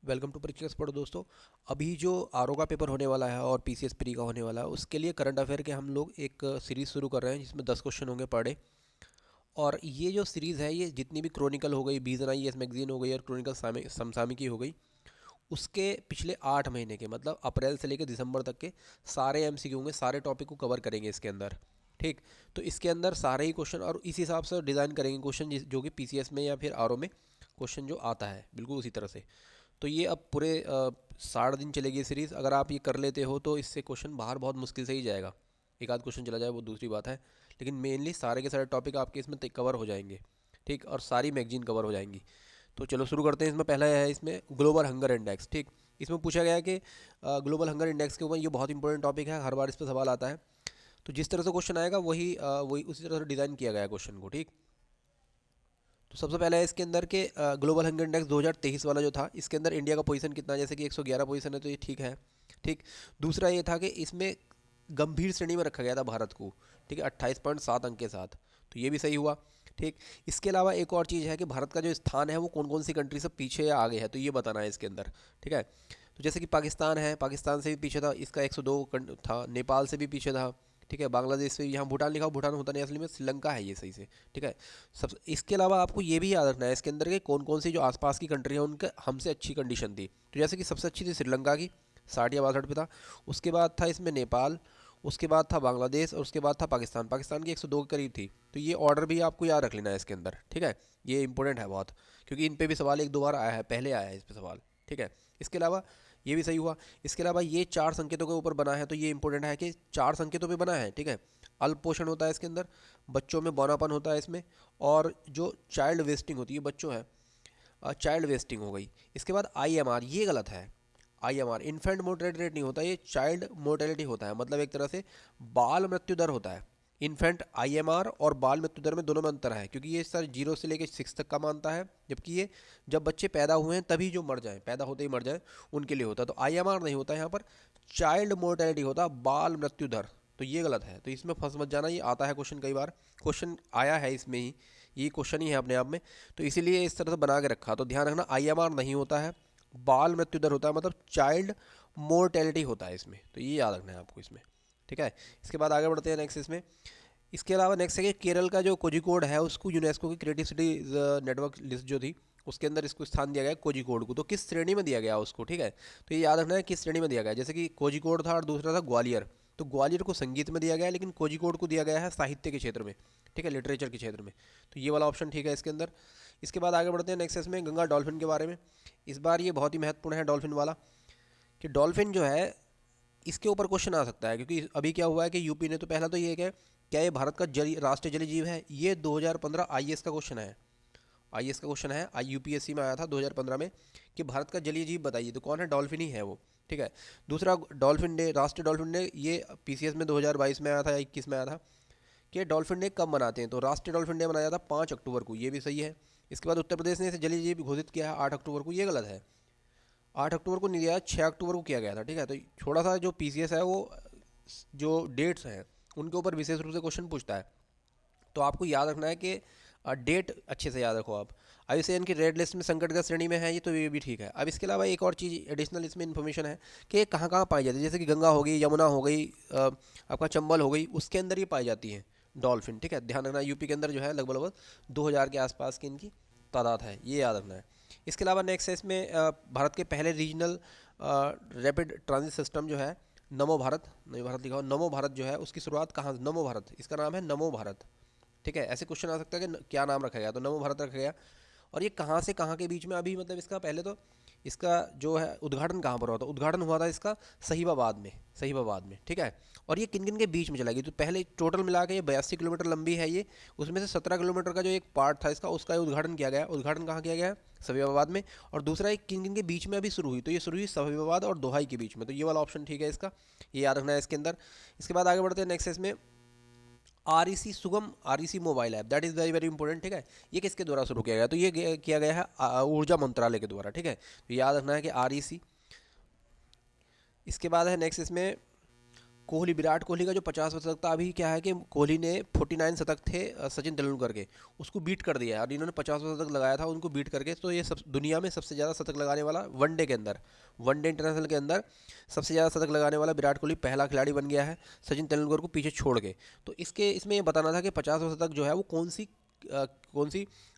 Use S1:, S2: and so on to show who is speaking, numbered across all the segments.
S1: Welcome to परीक्षा expert दोस्तों। अभी जो आरओ का पेपर होने वाला है और पीसीएस प्री का होने वाला है, उसके लिए करंट अफेयर के हम लोग एक सीरीज़ शुरू कर रहे हैं जिसमें 10 क्वेश्चन होंगे पर डे। और ये जो सीरीज़ है, ये जितनी भी क्रॉनिकल हो गई, बीजन आईएएस मैगजीन हो गई और क्रॉनिकल समसामयिकी हो गई, उसके पिछले 8 महीने के मतलब अप्रैल से लेकर दिसंबर तक के सारे एमसीक्यू होंगे, सारे टॉपिक को कवर करेंगे इसके अंदर। ठीक, तो इसके अंदर सारे ही क्वेश्चन और इस हिसाब से डिज़ाइन करेंगे क्वेश्चन जो कि पीसीएस में या फिर आरओ में क्वेश्चन जो आता है बिल्कुल उसी तरह से। तो ये अब पूरे 60 दिन चलेगी ये सीरीज़। अगर आप ये कर लेते हो तो इससे क्वेश्चन बाहर बहुत मुश्किल से ही जाएगा। एक आध क्वेश्चन चला जाए वो दूसरी बात है, लेकिन मेनली सारे के सारे टॉपिक आपके इसमें कवर हो जाएंगे। ठीक, और सारी मैगजीन कवर हो जाएंगी। तो चलो शुरू करते हैं। इसमें पहला है इसमें ग्लोबल हंगर इंडेक्स। ठीक, इसमें पूछा गया है कि ग्लोबल हंगर इंडेक्स के ऊपर, ये बहुत इंपॉर्टेंट टॉपिक है, हर बार इस पर सवाल आता है। तो जिस तरह से क्वेश्चन आएगा वही वही उसी तरह से डिज़ाइन किया गया है क्वेश्चन को। ठीक, तो सबसे पहले है इसके अंदर के ग्लोबल हंगर इंडेक्स 2023 वाला जो था, इसके अंदर इंडिया का पोजीशन कितना है, जैसे कि 111 पोजीशन है, तो ये ठीक है। ठीक, दूसरा ये था कि इसमें गंभीर श्रेणी में रखा गया था भारत को। ठीक है, 28.7 अंक के साथ, तो ये भी सही हुआ। ठीक, इसके अलावा एक और चीज़ है कि भारत का जो स्थान है वो कौन कौन सी कंट्री से पीछे या आगे है, तो ये बताना है इसके अंदर। ठीक है, तो जैसे कि पाकिस्तान है, पाकिस्तान से भी पीछे था, इसका 102 था, नेपाल से भी पीछे था। ठीक है, बांग्लादेश से, यहाँ भूटान लिखा हो, भूटान होता नहीं, असली में श्रीलंका है ये सही से। ठीक है, सब इसके अलावा आपको ये भी याद रखना है इसके अंदर के कौन कौन सी जो आसपास की कंट्री है उनके हमसे अच्छी कंडीशन थी। तो जैसे कि सबसे अच्छी थी श्रीलंका की, 60 या 62 पे था। उसके बाद था इसमें नेपाल, उसके बाद था बांग्लादेश और उसके बाद था पाकिस्तान। पाकिस्तान की 102 के करीब थी। तो ये ऑर्डर भी आपको याद रख लेना है इसके अंदर। ठीक है, ये इंपॉर्टेंट है बहुत, क्योंकि इन पे भी सवाल एक दो बार आया है, पहले आया है इस पे सवाल। ठीक है, इसके अलावा ये भी सही हुआ। इसके अलावा ये 4 संकेतों के ऊपर बना है, तो ये इंपॉर्टेंट है कि 4 संकेतों पे बना है। ठीक है, अल्प पोषण होता है इसके अंदर, बच्चों में बौनापन होता है इसमें, और जो चाइल्ड वेस्टिंग होती है, बच्चों है, चाइल्ड वेस्टिंग हो गई। इसके बाद आईएमआर, ये गलत है। आईएमआर इन्फेंट मोर्टेलिटी रेट नहीं होता, ये चाइल्ड मोर्टेलिटी होता है, मतलब एक तरह से बाल मृत्यु दर होता है। इन्फेंट आईएमआर और बाल मृत्यु दर में दोनों में अंतर है, क्योंकि ये सर 0 से लेकर 6 तक का मानता है, जबकि ये जब बच्चे पैदा हुए हैं तभी जो मर जाएं, पैदा होते ही मर जाएं, उनके लिए होता है। तो आईएमआर नहीं होता यहाँ पर, चाइल्ड मोर्टेलिटी होता, बाल मृत्यु दर। तो ये गलत है, तो इसमें फंस मत जाना, ये आता है क्वेश्चन, कई बार क्वेश्चन आया है इसमें ही, ये क्वेश्चन ही है अपने आप में। तो इसीलिए इस तरह से बना के रखा। तो ध्यान रखना, आईएमआर नहीं होता है, बाल मृत्यु दर होता है, मतलब चाइल्ड मोर्टेलिटी होता है इसमें। तो ये याद रखना है आपको इसमें। ठीक है, इसके बाद आगे बढ़ते हैं नेक्स्ट इसमें। इसके अलावा नेक्स्ट है कि केरल का जो कोझिकोड है, उसको यूनेस्को की क्रिएटिव सिटी नेटवर्क लिस्ट जो थी, उसके अंदर इसको स्थान दिया गया कोझिकोड को। तो किस श्रेणी में दिया गया उसको, ठीक है, तो ये याद रखना है किस श्रेणी में दिया गया। जैसे कि कोझिकोड था और दूसरा था ग्वालियर, तो ग्वालियर को संगीत में दिया गया है, लेकिन कोझिकोड को दिया गया है साहित्य के क्षेत्र में। ठीक है, लिटरेचर के क्षेत्र में। तो ये वाला ऑप्शन ठीक है इसके अंदर। इसके बाद आगे बढ़ते हैं नेक्स्ट इसमें गंगा डॉल्फिन के बारे में। इस बार ये बहुत ही महत्वपूर्ण है डॉल्फिन वाला, कि डॉल्फिन जो है, इसके ऊपर क्वेश्चन आ सकता है, क्योंकि अभी क्या हुआ है कि यूपी ने, तो पहला तो ये है कि क्या ये भारत का राष्ट्रीय जलीय जीव है। ये 2015 आईएएस का क्वेश्चन है, आईएएस का क्वेश्चन है, आई यूपीएससी में आया था 2015 में, कि भारत का जलीय जीव बताइए, तो कौन है, डॉल्फिन ही है वो। ठीक है, दूसरा डॉल्फिन डे, राष्ट्रीय डॉल्फिन डे, ये पीसीएस में 2022 में आया था या 21 में आया था, कि डॉल्फिन डे कब मनाते हैं, तो राष्ट्रीय डॉल्फिन डे मनाया था 5 अक्टूबर को, ये भी सही है। इसके बाद उत्तर प्रदेश ने इसे जलीय जीव घोषित किया है 8 अक्टूबर को, ये गलत है। 8 अक्टूबर को नहीं किया, 6 अक्टूबर को किया गया था। ठीक है, तो थोड़ा सा जो पीसीएस है वो जो डेट्स हैं उनके ऊपर विशेष रूप से क्वेश्चन पूछता है। तो आपको याद रखना है कि डेट अच्छे से याद रखो आप। आईयूसीएन की रेड लिस्ट में संकटग्रस्त श्रेणी में है ये, तो ये भी ठीक है। अब इसके अलावा एक और चीज़ एडिशनल इसमें इन्फॉर्मेशन है कि ये कहाँ कहाँ पाई जाती है, जैसे कि गंगा हो गई, यमुना हो गई, आपका चंबल हो गई, उसके अंदर ये पाई जाती हैं डॉल्फिन। ठीक है, ध्यान रखना, यूपी के अंदर जो है लगभग लगभग 2000 के आसपास की इनकी तादाद है, ये याद रखना है। इसके अलावा नेक्स्ट है इसमें भारत के पहले रीजनल रैपिड ट्रांजिट सिस्टम जो है, नमो भारत, नमो भारत लिखा हो, नमो भारत जो है उसकी शुरुआत कहाँ, नमो भारत, इसका नाम है नमो भारत। ठीक है, ऐसे क्वेश्चन आ सकता है कि क्या नाम रखा गया, तो नमो भारत रखा गया। और ये कहाँ से कहाँ के बीच में, अभी मतलब इसका पहले तो इसका जो है उद्घाटन कहाँ पर हुआ था, उद्घाटन हुआ था इसका सहीबाबाद में, सहीबाबाद में। ठीक है, और ये किन किन के बीच में चला गया, तो पहले टोटल मिला के ये 82 किलोमीटर लंबी है ये, उसमें से 17 किलोमीटर का जो एक पार्ट था इसका, उसका उद्घाटन किया गया। उद्घाटन कहाँ किया गया है, सहीबाबाद में। और दूसरा एक किन किन के बीच में अभी शुरू हुई, तो ये शुरू हुई सहीबाबाद और दोहाई के बीच में, तो ये वाला ऑप्शन ठीक है इसका, ये याद रखना है इसके अंदर। इसके बाद आगे बढ़ते हैं नेक्स्ट इसमें आरईसी सुगम REC mobile app, that is very very important. ठीक है, ये किसके द्वारा शुरू किया गया, तो ये किया गया है ऊर्जा मंत्रालय के द्वारा। ठीक है, तो याद रखना है कि आरईसी। इसके बाद है नेक्स्ट इसमें कोहली, विराट कोहली का जो 50वां शतक था, अभी क्या है कि कोहली ने 49 शतक थे सचिन तेंदुलकर के, उसको बीट कर दिया है और इन्होंने 50वां शतक लगाया था उनको बीट करके। तो ये सब दुनिया में सबसे ज़्यादा शतक लगाने वाला वनडे के अंदर, वनडे इंटरनेशनल के अंदर सबसे ज़्यादा शतक लगाने वाला विराट कोहली पहला खिलाड़ी बन गया है सचिन तेंदुलकर को पीछे छोड़ के। तो इसमें ये बताना था कि 50वां शतक जो है वो कौन सी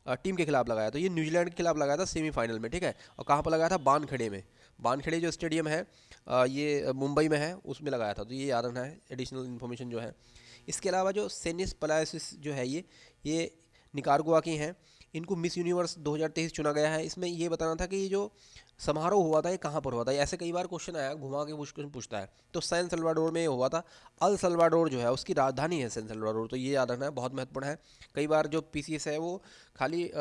S1: टीम के खिलाफ लगाया। तो ये न्यूजीलैंड के खिलाफ लगाया था सेमीफाइनल में, ठीक है। और कहाँ पर लगाया था? बानखेड़े में। बानखेड़े जो स्टेडियम है ये मुंबई में है, उसमें लगाया था। तो ये याद रखना है एडिशनल इन्फॉर्मेशन जो है। इसके अलावा जो सेनिस पलासिस जो है ये निकारागुआ की हैं। इनको मिस यूनिवर्स 2023 चुना गया है। इसमें ये बताना था कि ये जो समारोह हुआ था ये कहाँ पर हुआ था। ऐसे कई बार क्वेश्चन आया, घुमा के क्वेश्चन पूछता है। तो सैन सल्वाडोर में हुआ था। अल सल्वाडोर जो है उसकी राजधानी है सैन सल्वाडोर। तो ये याद रखना है, बहुत महत्वपूर्ण है। कई बार जो पीसीएस है वो खाली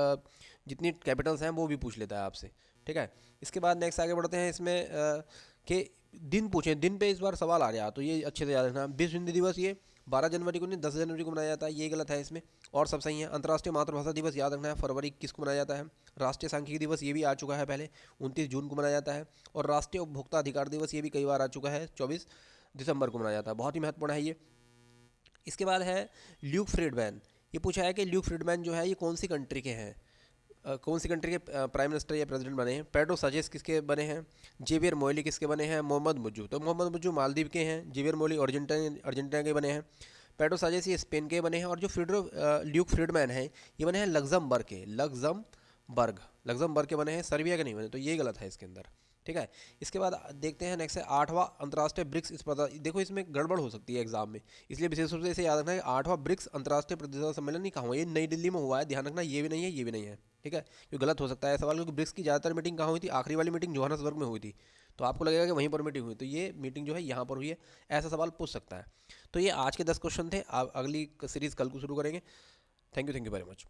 S1: जितनी कैपिटल्स हैं वो भी पूछ लेता है आपसे, ठीक है। इसके बाद नेक्स्ट आगे बढ़ते हैं। इसमें कि दिन पूछें, दिन पे इस बार सवाल आ रहा, तो ये अच्छे से याद रखना। विश्व हिंदी दिवस ये 12 जनवरी को नहीं 10 जनवरी को मनाया जाता है, ये गलत है इसमें, और सब सही है। अंतर्राष्ट्रीय मातृभाषा दिवस याद रखना है, फरवरी 21 को मनाया जाता है। राष्ट्रीय सांख्यिकी दिवस ये भी आ चुका है पहले, 29 जून को मनाया जाता है। और राष्ट्रीय उपभोक्ता अधिकार दिवस ये भी कई बार आ चुका है, 24 दिसंबर को मनाया जाता है। बहुत ही महत्वपूर्ण है ये। इसके बाद है ल्यूक फ्रीडमैन। ये पूछा है कि ल्यूक फ्रीडमैन जो है ये कौन सी कंट्री के हैं, कौन सी कंट्री के प्राइम मिनिस्टर या प्रेसिडेंट बने हैं। पेड्रो साजेस किसके बने हैं, जेवियर मोइली किसके बने हैं, मोहम्मद मुज्जू। तो मोहम्मद मुज्जू मालदीव के हैं, जेवियर मोइली अर्जेंटीना के बने हैं, पेड्रो साजेस ये स्पेन के बने हैं। और जो ल्यूक फ्रीडमैन हैं ये बने हैं लग्जमबर्ग के, लग्जमबर्ग के बने हैं, सर्बिया के नहीं बने। तो ये गलत है इसके अंदर, ठीक है। इसके बाद देखते हैं नेक्स्ट है 8वां अंतर्राष्ट्रीय ब्रिक्स स्पर्धा। देखो इसमें गड़बड़ हो सकती है एग्जाम में, इसलिए विशेष रूप से इसे याद रखना है। 8वां ब्रिक्स अंतर्राष्ट्रीय प्रतिनिधित्व सम्मेलन नहीं कहाँ हुआ, ये नई दिल्ली में हुआ है, ध्यान रखना। ये भी नहीं है, ये भी नहीं है, ठीक है। क्योंकि गलत हो सकता है सवाल, क्योंकि ब्रिक्स की ज़्यादातर मीटिंग कहाँ हुई थी, आखिरी वाली मीटिंग जोहान्सबर्ग में हुई थी। तो आपको लगेगा कि वहीं पर मीटिंग हुई, तो ये मीटिंग जो है यहाँ पर हुई है, ऐसा सवाल पूछ सकता है। तो ये आज के 10 क्वेश्चन थे। आप अगली सीरीज़ कल को शुरू करेंगे। Thank you very much.